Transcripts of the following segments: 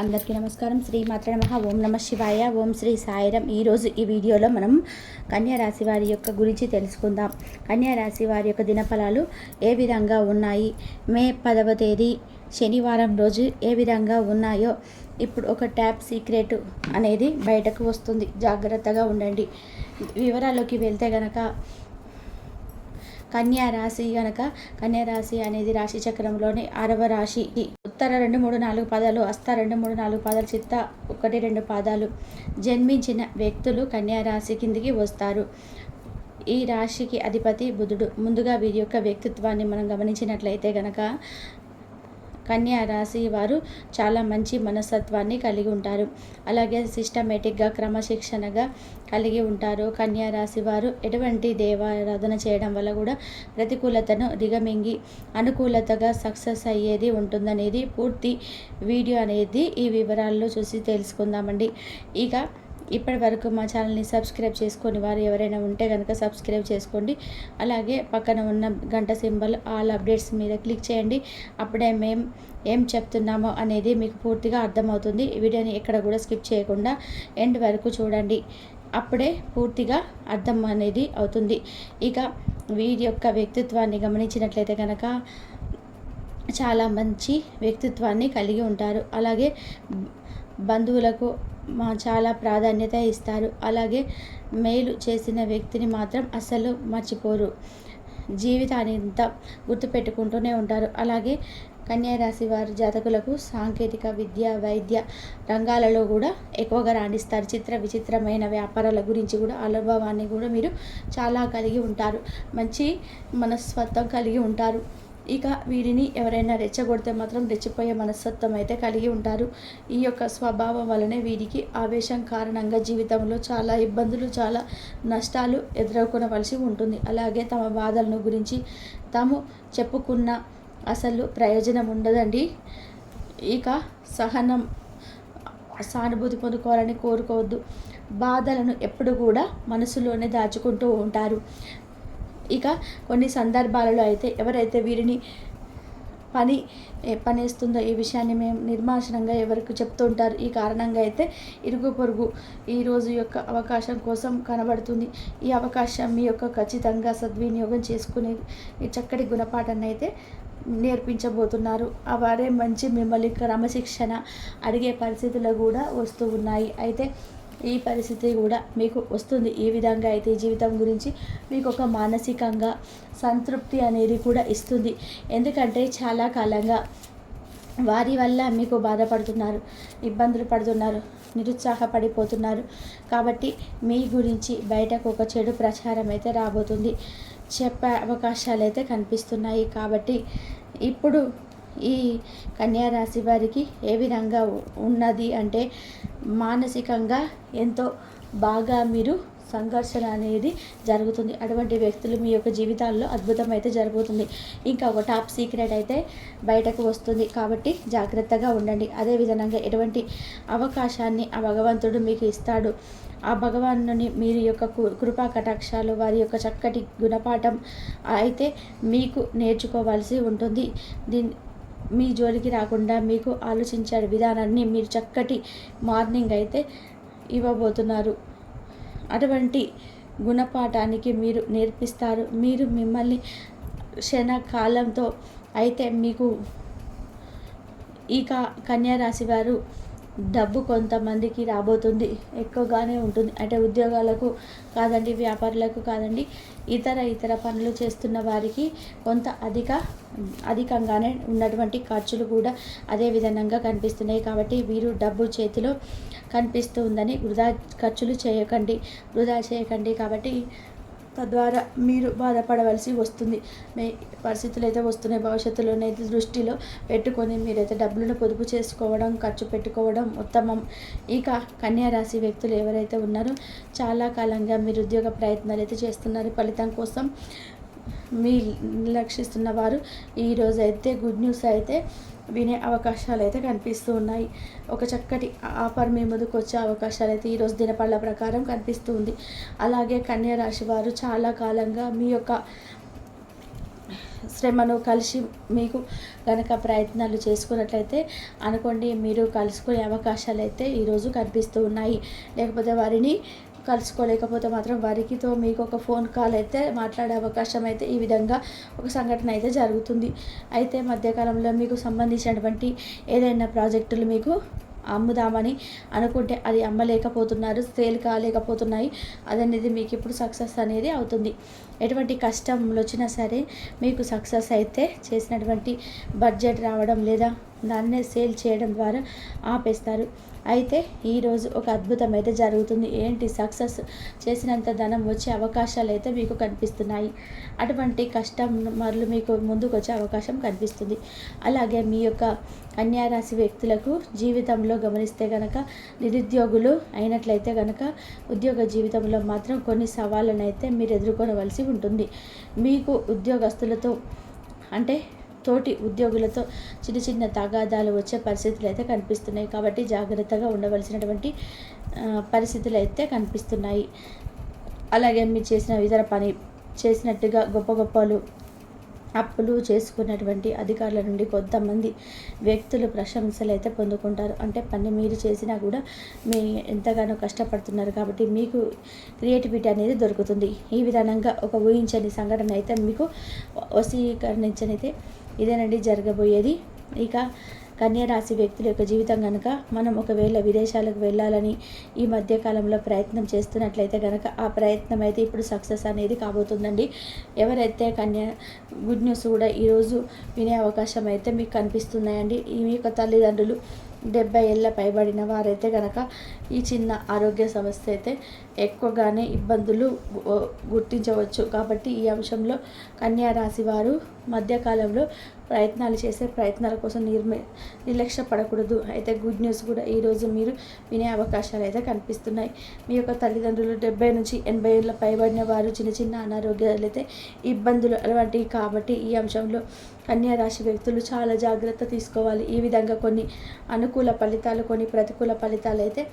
అందరికీ నమస్కారం. శ్రీ మాత్ర నమః. ఓం నమ శివాయ. ఓం శ్రీ సాయిరం. ఈరోజు ఈ వీడియోలో మనం కన్యా రాశి వారి యొక్క గురించి తెలుసుకుందాం. కన్యా రాశి వారి యొక్క దినఫలాలు ఏ విధంగా ఉన్నాయి, మే 10వ తేదీ శనివారం రోజు ఏ విధంగా ఉన్నాయో ఇప్పుడు ఒక ట్యాప్ సీక్రెట్ అనేది బయటకు వస్తుంది. జాగ్రత్తగా ఉండండి. వివరాల్లోకి వెళ్తే గనక కన్యా రాశి అనేది రాశి చక్రంలోని 6వ రాశి. ఉత్తర 2, 3, 4 పాదాలు, హస్త 2, 3, 4 పాదాలు, చిత్త 1, 2 పాదాలు జన్మించిన వ్యక్తులు కన్యా రాశి కిందికి వస్తారు. ఈ రాశికి అధిపతి బుధుడు. ముందుగా వీరి యొక్క వ్యక్తిత్వాన్ని మనం గమనించినట్లయితే గనక కన్యా రాశి వారు చాలా మంచి మనస్తత్వాన్ని కలిగి ఉంటారు. అలాగే సిస్టమేటిక్గా, క్రమశిక్షణగా కలిగి ఉంటారు. కన్యా రాశి వారు ఎటువంటి దేవారాధన చేయడం వల్ల కూడా ప్రతికూలతను దిగమింగి అనుకూలతగా సక్సెస్ అయ్యేది ఉంటుందనేది పూర్తి వీడియో అనేది ఈ వివరాల్లో చూసి తెలుసుకుందామండి. ఇక ఇప్పటి వరకు మా ఛానల్ని సబ్స్క్రైబ్ చేసుకొని వారు ఎవరైనా ఉంటే కనుక సబ్స్క్రైబ్ చేసుకోండి. అలాగే పక్కన ఉన్న గంట సింబల్ ఆల్ అప్డేట్స్ మీద క్లిక్ చేయండి. అప్పుడే మేము ఏం చెప్తున్నామో అనేది మీకు పూర్తిగా అర్థమవుతుంది. వీడియోని ఎక్కడ కూడా స్కిప్ చేయకుండా ఎండ్ వరకు చూడండి. అప్పుడే పూర్తిగా అర్థం అనేది అవుతుంది. ఇక వీరి యొక్క వ్యక్తిత్వాన్ని గమనించినట్లయితే కనుక చాలా మంచి వ్యక్తిత్వాన్ని కలిగి ఉంటారు. అలాగే బంధువులకు చాలా ప్రాధాన్యత ఇస్తారు. అలాగే మేలు చేసిన వ్యక్తిని మాత్రం అస్సలు మర్చిపోరు. జీవితాన్ని అంతా గుర్తుపెట్టుకుంటూనే ఉంటారు. అలాగే కన్యా రాశి వారి జాతకులకు సాంకేతిక విద్య, వైద్య రంగాలలో కూడా ఎక్కువగా రాణిస్తారు. విచిత్రమైన వ్యాపారాల గురించి కూడా అనుభవాన్ని కూడా మీరు చాలా కలిగి ఉంటారు. మంచి మనస్తత్వం కలిగి ఉంటారు. ఇక వీరిని ఎవరైనా రెచ్చగొడితే మాత్రం రెచ్చిపోయే మనస్తత్వం అయితే కలిగి ఉంటారు. ఈ యొక్క స్వభావం వలనే వీరికి ఆవేశం కారణంగా జీవితంలో చాలా ఇబ్బందులు, చాలా నష్టాలు ఎదుర్కొనవలసి ఉంటుంది. అలాగే తమ బాధలను గురించి తాము చెప్పుకున్న అసలు ప్రయోజనం ఉండదండి. ఇక సానుభూతి పొందుకోవాలని కోరుకోవద్దు. బాధలను ఎప్పుడు కూడా మనసులోనే దాచుకుంటూ ఉంటారు. ఇక కొన్ని సందర్భాలలో అయితే ఎవరైతే వీరిని పనిస్తుందో ఈ విషయాన్ని మేము నిర్మాషణంగా ఎవరికి చెప్తూ ఉంటారు. ఈ కారణంగా అయితే ఇరుగు పొరుగు ఈ రోజు యొక్క అవకాశం కోసం కనబడుతుంది. ఈ అవకాశం మీ యొక్క ఖచ్చితంగా సద్వినియోగం చేసుకునే ఈ చక్కటి గుణపాఠాన్ని అయితే నేర్పించబోతున్నారు. వారే మంచి మిమ్మల్ని క్రమశిక్షణ అడిగే పరిస్థితులు కూడా వస్తూ ఉన్నాయి. అయితే ఈ పరిస్థితి కూడా మీకు వస్తుంది. ఈ విధంగా అయితే ఈ జీవితం గురించి మీకు ఒక మానసికంగా సంతృప్తి అనేది కూడా ఇస్తుంది. ఎందుకంటే చాలా కాలంగా వారి వల్ల మీకు బాధపడుతున్నారు, ఇబ్బందులు పడుతున్నారు, నిరుత్సాహపడిపోతున్నారు. కాబట్టి మీ గురించి బయటకు ఒక చెడు ప్రచారం అయితే రాబోతుంది. చెప్పే అవకాశాలు అయితే కనిపిస్తున్నాయి. కాబట్టి ఇప్పుడు ఈ కన్యా రాశి వారికి ఏ విధంగా ఉన్నది అంటే మానసికంగా ఎంతో బాగా మీరు సంఘర్షణ అనేది జరుగుతుంది. అటువంటి వ్యక్తులు మీ యొక్క జీవితాల్లో అద్భుతం అయితే జరుగుతుంది. ఇంకా ఒక టాప్ సీక్రెట్ అయితే బయటకు వస్తుంది. కాబట్టి జాగ్రత్తగా ఉండండి. అదేవిధంగా ఎటువంటి అవకాశాన్ని ఆ భగవంతుడు మీకు ఇస్తాడు. ఆ భగవానుని మీరు యొక్క కృపా కటాక్షాలు, వారి యొక్క చక్కటి గుణపాఠం అయితే మీకు నేర్చుకోవాల్సి ఉంటుంది. మీ జోలికి రాకుండా మీకు ఆలోచించే విధానాన్ని మీరు చక్కటి మార్నింగ్ అయితే ఇవ్వబోతున్నారు. అటువంటి గుణపాఠానికి మీరు నేర్పిస్తారు. మీరు మిమ్మల్ని క్షణకాలంతో అయితే మీకు ఇక కన్యా రాశి వారు డబ్బు కొంతమందికి రాబోతుంది. ఎక్కువగానే ఉంటుంది. అంటే ఉద్యోగాలకు కాదండి, వ్యాపారులకు కాదండి, ఇతర పనులు చేస్తున్న వారికి కొంత అధికంగానే ఉన్నటువంటి ఖర్చులు కూడా అదే విధంగా కనిపిస్తున్నాయి. కాబట్టి వీరు డబ్బు చేతిలో కనిపిస్తూ ఉందని వృధా చేయకండి. కాబట్టి తద్వారా మీరు బాధపడవలసి వస్తుంది. మీ పరిస్థితులు అయితే వస్తున్నాయి. భవిష్యత్తులోనైతే దృష్టిలో పెట్టుకొని మీరైతే డబ్బులను పొదుపు చేసుకోవడం, ఖర్చు పెట్టుకోవడం ఉత్తమం. ఇక కన్యా రాశి వ్యక్తులు ఎవరైతే ఉన్నారో చాలా కాలంగా మీరు ఉద్యోగ ప్రయత్నాలు అయితే చేస్తున్నారు. ఫలితం కోసం మీ నిర్లక్షిస్తున్న వారు ఈరోజు అయితే గుడ్ న్యూస్ అయితే వినే అవకాశాలు అయితే కనిపిస్తూ ఉన్నాయి. ఒక చక్కటి ఆఫర్ మీ ముందుకు వచ్చే అవకాశాలు అయితే ఈరోజు దినపళ్ళ ప్రకారం కనిపిస్తూ ఉంది. అలాగే కన్యా రాశి వారు చాలా కాలంగా మీ యొక్క శ్రమను కలిసి మీకు కనుక ప్రయత్నాలు చేసుకున్నట్లయితే అనుకోండి, మీరు కలుసుకునే అవకాశాలు అయితే ఈరోజు కనిపిస్తూ ఉన్నాయి. లేకపోతే వారిని కలుసుకోలేకపోతే మాత్రం వారికితో మీకు ఒక ఫోన్ కాల్ అయితే మాట్లాడే అవకాశం అయితే ఈ విధంగా ఒక సంఘటన అయితే జరుగుతుంది. అయితే మధ్యకాలంలో మీకు సంబంధించినటువంటి ఏదైనా ప్రాజెక్టులు మీకు అమ్ముదామని అనుకుంటే అది అమ్మలేకపోతున్నారు, సేల్ కాలేకపోతున్నాయి. అదనేది మీకు ఇప్పుడు సక్సెస్ అనేది అవుతుంది. ఎటువంటి కష్టంలో వచ్చినా సరే మీకు సక్సెస్ అయితే చేసినటువంటి బడ్జెట్ రావడం లేదా దాన్నే సేల్ చేయడం ద్వారా ఆపేస్తారు. అయితే ఈరోజు ఒక అద్భుతం అయితే జరుగుతుంది. ఏంటి, సక్సెస్ చేసినంత ధనం వచ్చే అవకాశాలు అయితే మీకు కనిపిస్తున్నాయి. అటువంటి కస్టమర్లు మీకు ముందుకు వచ్చే అవకాశం కనిపిస్తుంది. అలాగే మీ యొక్క కన్యారాశి వ్యక్తులకు జీవితంలో గమనిస్తే కనుక నిరుద్యోగులు అయినట్లయితే కనుక ఉద్యోగ జీవితంలో మాత్రం కొన్ని సవాళ్ళను అయితే మీరు ఎదుర్కొనవలసి ఉంటుంది. మీకు ఉద్యోగస్తులతో అంటే తోటి ఉద్యోగులతో చిన్న చిన్న తగాదాలు వచ్చే పరిస్థితులు అయితే కనిపిస్తున్నాయి. కాబట్టి జాగ్రత్తగా ఉండవలసినటువంటి పరిస్థితులు అయితే కనిపిస్తున్నాయి. అలాగే మీరు చేసిన ఇతర పని చేసినట్టుగా గొప్పలు అప్పులు చేసుకున్నటువంటి అధికారుల నుండి కొంతమంది వ్యక్తులు ప్రశంసలు అయితే పొందుకుంటారు. అంటే పని మీరు చేసినా కూడా మీ ఎంతగానో కష్టపడుతున్నారు కాబట్టి మీకు క్రియేటివిటీ అనేది దొరుకుతుంది. ఈ విధానంగా ఒక ఊహించని సంఘటన అయితే మీకు వశీకరించనైతే ఇదేనండి జరగబోయేది. ఇక కన్యారాశి వ్యక్తుల యొక్క జీవితం కనుక మనం ఒకవేళ విదేశాలకు వెళ్ళాలని ఈ మధ్యకాలంలో ప్రయత్నం చేస్తున్నట్లయితే కనుక ఆ ప్రయత్నం అయితే ఇప్పుడు సక్సెస్ అనేది కాబోతుందండి. ఎవరైతే గుడ్ న్యూస్ కూడా ఈరోజు వినే అవకాశం అయితే మీకు కనిపిస్తున్నాయండి. మీ యొక్క తల్లిదండ్రులు 70 ఏళ్ళ పైబడిన వారైతే కనుక ఈ చిన్న ఆరోగ్య సమస్య అయితే ఎక్కువగానే ఇబ్బందులు గుర్తించవచ్చు. కాబట్టి ఈ అంశంలో కన్యా రాశి వారు మధ్యకాలంలో ప్రయత్నాలు చేసే ప్రయత్నాల కోసం నిర్లక్ష్య పడకూడదు. అయితే గుడ్ న్యూస్ కూడా ఈరోజు మీరు వినే అవకాశాలు అయితే కనిపిస్తున్నాయి. మీ యొక్క తల్లిదండ్రులు 70 నుంచి 80 ఏళ్ళ పైబడిన వారు చిన్న చిన్న అనారోగ్యాలు అయితే ఇబ్బందులు అలాంటివి. కాబట్టి ఈ అంశంలో కన్యా రాశి వ్యక్తులు చాలా జాగ్రత్త తీసుకోవాలి. ఈ విధంగా కొన్ని అనుకూల ఫలితాలు, కొన్ని ప్రతికూల ఫలితాలు అయితే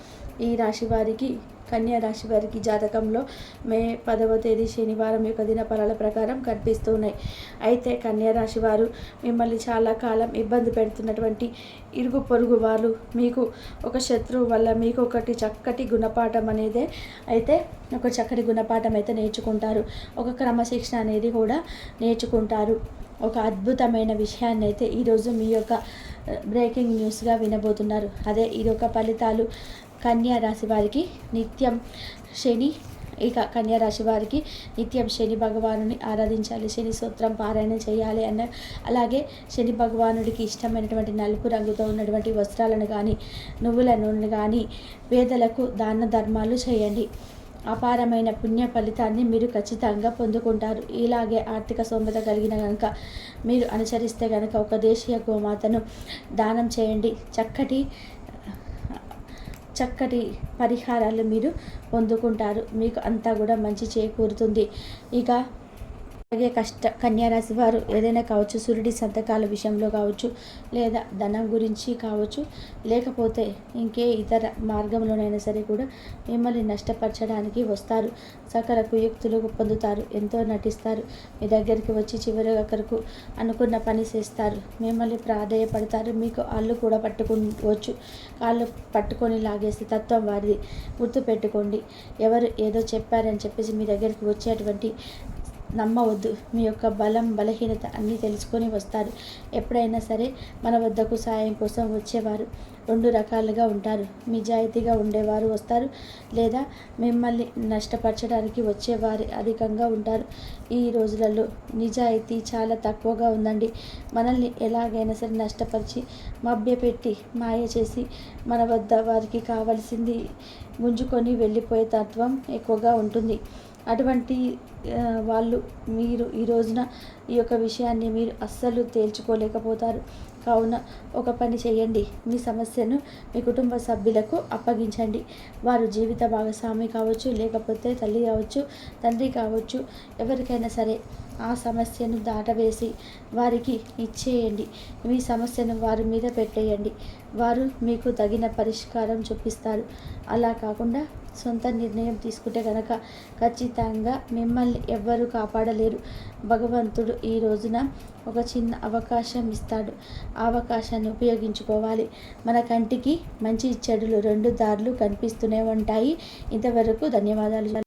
ఈ రాశి వారికి కన్యా రాశి వారికి జాతకంలో మే 10వ తేదీ శనివారం యొక్క దినఫలాల ప్రకారం కనిపిస్తూ ఉన్నాయి. అయితే కన్యా రాశి వారు మిమ్మల్ని చాలా కాలం ఇబ్బంది పెడుతున్నటువంటి ఇరుగు పొరుగు వాళ్ళు మీకు ఒక శత్రువు వల్ల మీకు ఒకటి చక్కటి గుణపాఠం అనేది అయితే ఒక చక్కటి గుణపాఠం అయితే నేర్చుకుంటారు. ఒక క్రమశిక్షణ అనేది కూడా నేర్చుకుంటారు. ఒక అద్భుతమైన విషయాన్ని అయితే ఈరోజు మీ యొక్క బ్రేకింగ్ న్యూస్గా వినబోతున్నారు. అదే ఈ యొక్క ఫలితాలు కన్యా రాశి వారికి నిత్యం శని కన్యా రాశి వారికి నిత్యం శని భగవానుని ఆరాధించాలి, శని స్తోత్రం పారాయణ చేయాలి అలాగే శని భగవానుడికి ఇష్టమైనటువంటి నలుపు రంగుతో ఉన్నటువంటి వస్త్రాలను కానీ నువ్వుల నూనె కానీ పేదలకు దాన ధర్మాలు చేయండి. అపారమైన పుణ్య ఫలితాన్ని మీరు ఖచ్చితంగా పొందుకుంటారు. ఇలాగే ఆర్థిక స్తోమత కలిగిన కనుక మీరు అనుసరిస్తే కనుక ఒక దేశీయ గోమాతను దానం చేయండి. చక్కటి పరిహారాలు మీరు పొందుకుంటారు. మీకు అంతా కూడా మంచి చేకూరుతుంది. ఇక అలాగే కన్యారాశి వారు ఏదైనా కావచ్చు, సూర్యుడి సంతకాల విషయంలో కావచ్చు, లేదా ధనం గురించి కావచ్చు, లేకపోతే ఇంకే ఇతర మార్గంలోనైనా సరే కూడా మిమ్మల్ని నష్టపరచడానికి వస్తారు. సకల కుయుక్తులు పొందుతారు, ఎంతో నటిస్తారు. మీ దగ్గరికి వచ్చి చివరి ఒకరికి అనుకున్న పని చేస్తారు, మిమ్మల్ని ప్రాధేయపడతారు. మీకు కాళ్ళు కూడా పట్టుకోవచ్చు, కాళ్ళు పట్టుకొని లాగేస్తే తత్వం వారిది. గుర్తుపెట్టుకోండి, ఎవరు ఏదో చెప్పారని చెప్పేసి మీ దగ్గరికి వచ్చేటువంటి నమ్మవద్దు. మీ యొక్క బలం బలహీనత అన్నీ తెలుసుకొని వస్తారు. ఎప్పుడైనా సరే మన వద్దకు సాయం కోసం వచ్చేవారు 2 రకాలుగా ఉంటారు. నిజాయితీగా ఉండేవారు వస్తారు, లేదా మిమ్మల్ని నష్టపరచడానికి వచ్చేవారు అధికంగా ఉంటారు. ఈ రోజులలో నిజాయితీ చాలా తక్కువగా ఉందండి. మనల్ని ఎలాగైనా సరే నష్టపరిచి మభ్యపెట్టి మాయ చేసి మన వద్ద వారికి కావాల్సింది గుంజుకొని వెళ్ళిపోయే తత్వం ఎక్కువగా ఉంటుంది. అటువంటి వాళ్ళు మీరు ఈ రోజున ఈ యొక్క విషయాన్ని మీరు అస్సలు తేల్చుకోలేకపోతారు. కావున ఒక పని చేయండి, మీ సమస్యను మీ కుటుంబ సభ్యులకు అప్పగించండి. వారు జీవిత భాగస్వామి కావచ్చు, లేకపోతే తల్లి కావచ్చు, తండ్రి కావచ్చు, ఎవరికైనా సరే ఆ సమస్యను దాటవేసి వారికి ఇచ్చేయండి. మీ సమస్యను వారి మీద పెట్టేయండి. వారు మీకు తగిన పరిష్కారం చూపిస్తారు. అలా కాకుండా సొంత నిర్ణయం తీసుకుంటే కనుక ఖచ్చితంగా మిమ్మల్ని ఎవ్వరూ కాపాడలేరు. భగవంతుడు ఈ రోజున ఒక చిన్న అవకాశం ఇస్తాడు. ఆ అవకాశాన్ని ఉపయోగించుకోవాలి. మన కంటికి మంచి చెడులు 2 దారులు కనిపిస్తూనే ఉంటాయి. ఇంతవరకు ధన్యవాదాలు.